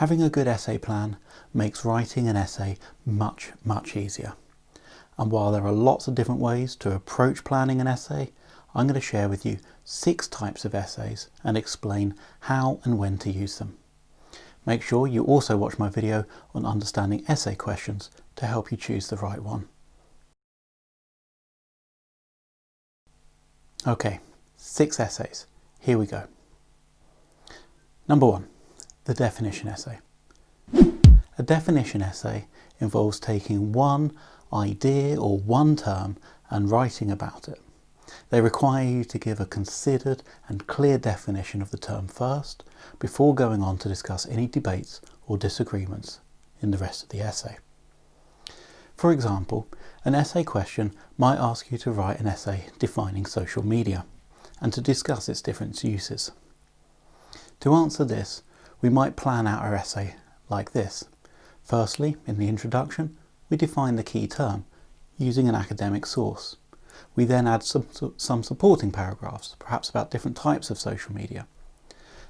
Having a good essay plan makes writing an essay much easier. And while there are lots of different ways to approach planning an essay, I'm going to share with you 6 types of essays and explain how and when to use them. Make sure you also watch my video on understanding essay questions to help you choose the right one. Okay, 6 essays. Here we go. Number 1, the definition essay. A definition essay involves taking one idea or one term and writing about it. They require you to give a considered and clear definition of the term first, before going on to discuss any debates or disagreements in the rest of the essay. For example, an essay question might ask you to write an essay defining social media and to discuss its different uses. To answer this, we might plan out our essay like this. Firstly, in the introduction, we define the key term using an academic source. We then add some supporting paragraphs, perhaps about different types of social media.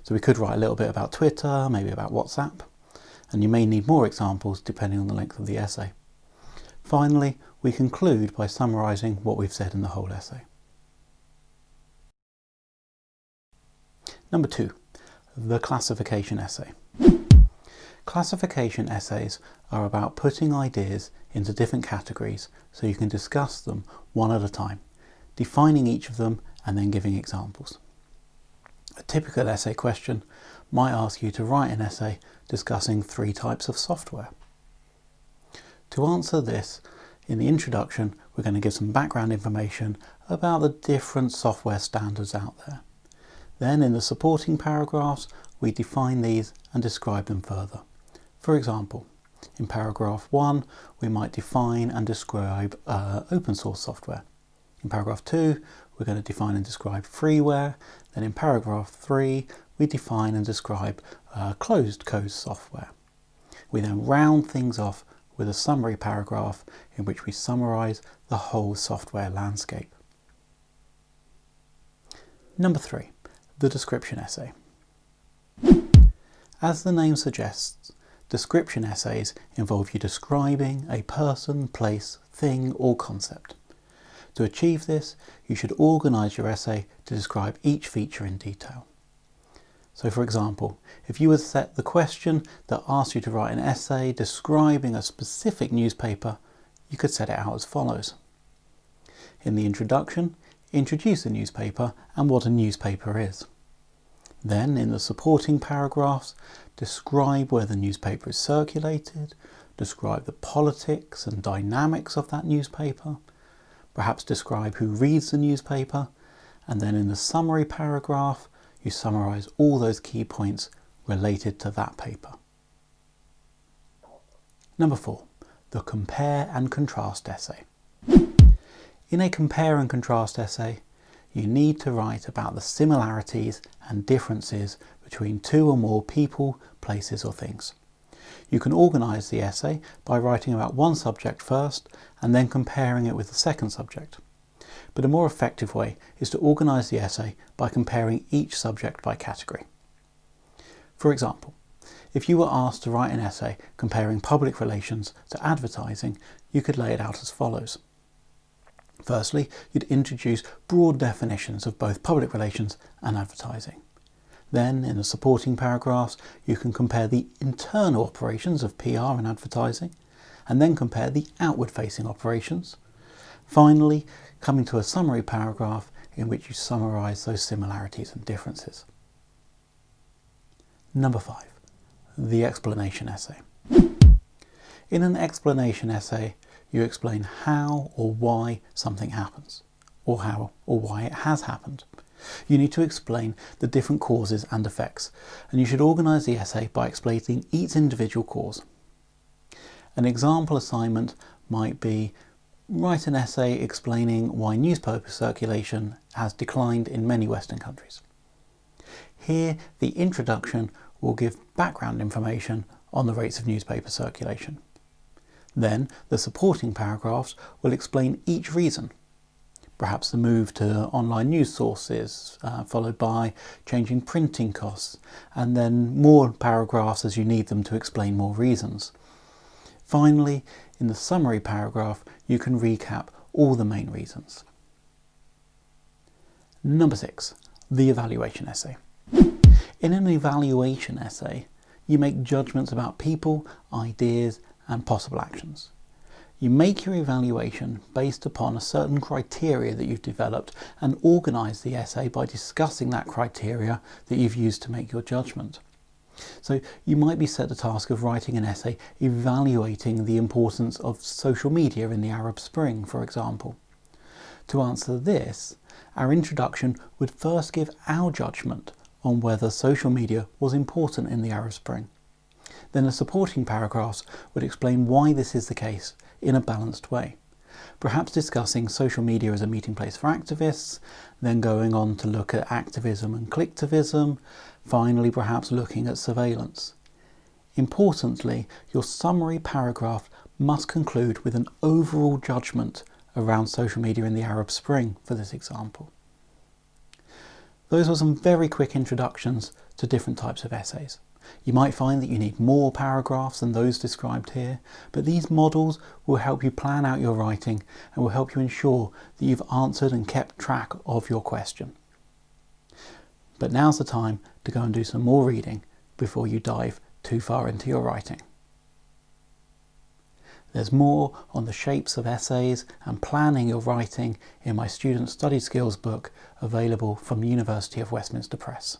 So we could write a little bit about Twitter, maybe about WhatsApp, and you may need more examples depending on the length of the essay. Finally, we conclude by summarising what we've said in the whole essay. Number 2, the classification essay. Classification essays are about putting ideas into different categories so you can discuss them one at a time, defining each of them and then giving examples. A typical essay question might ask you to write an essay discussing 3 types of software. To answer this, in the introduction, we're going to give some background information about the different software standards out there. Then in the supporting paragraphs, we define these and describe them further. For example, in paragraph 1, we might define and describe open source software. In paragraph 2, we're going to define and describe freeware. Then in paragraph 3, we define and describe closed code software. We then round things off with a summary paragraph in which we summarise the whole software landscape. Number 3, the description essay. As the name suggests, description essays involve you describing a person, place, thing or concept. To achieve this, you should organise your essay to describe each feature in detail. So for example, if you were set the question that asked you to write an essay describing a specific newspaper, you could set it out as follows. In the introduction, introduce the newspaper and what a newspaper is. Then, in the supporting paragraphs, describe where the newspaper is circulated, describe the politics and dynamics of that newspaper, perhaps describe who reads the newspaper, and then in the summary paragraph, you summarise all those key points related to that paper. Number 4, the compare and contrast essay. In a compare and contrast essay, you need to write about the similarities and differences between 2 or more people, places or things. You can organise the essay by writing about one subject first and then comparing it with the second subject. But a more effective way is to organise the essay by comparing each subject by category. For example, if you were asked to write an essay comparing public relations to advertising, you could lay it out as follows. Firstly, you'd introduce broad definitions of both public relations and advertising. Then, in the supporting paragraphs, you can compare the internal operations of PR and advertising, and then compare the outward-facing operations. Finally, coming to a summary paragraph in which you summarise those similarities and differences. Number 5, the explanation essay. In an explanation essay, you explain how or why something happens, or how or why it has happened. You need to explain the different causes and effects, and you should organise the essay by explaining each individual cause. An example assignment might be write an essay explaining why newspaper circulation has declined in many Western countries. Here, the introduction will give background information on the rates of newspaper circulation. Then, the supporting paragraphs will explain each reason. perhaps the move to online news sources, followed by changing printing costs, and then more paragraphs as you need them to explain more reasons. Finally, in the summary paragraph, you can recap all the main reasons. Number 6, the evaluation essay. In an evaluation essay, you make judgments about people, ideas, and possible actions. You make your evaluation based upon a certain criteria that you've developed and organise the essay by discussing that criteria that you've used to make your judgment. So you might be set the task of writing an essay evaluating the importance of social media in the Arab Spring, for example. To answer this, our introduction would first give our judgment on whether social media was important in the Arab Spring. Then the supporting paragraphs would explain why this is the case in a balanced way, perhaps discussing social media as a meeting place for activists, then going on to look at activism and clicktivism, finally perhaps looking at surveillance. Importantly, your summary paragraph must conclude with an overall judgment around social media in the Arab Spring for this example. Those were some very quick introductions to different types of essays. You might find that you need more paragraphs than those described here, but these models will help you plan out your writing and will help you ensure that you've answered and kept track of your question. But now's the time to go and do some more reading before you dive too far into your writing. There's more on the shapes of essays and planning your writing in my Student Study Skills book, available from University of Westminster Press.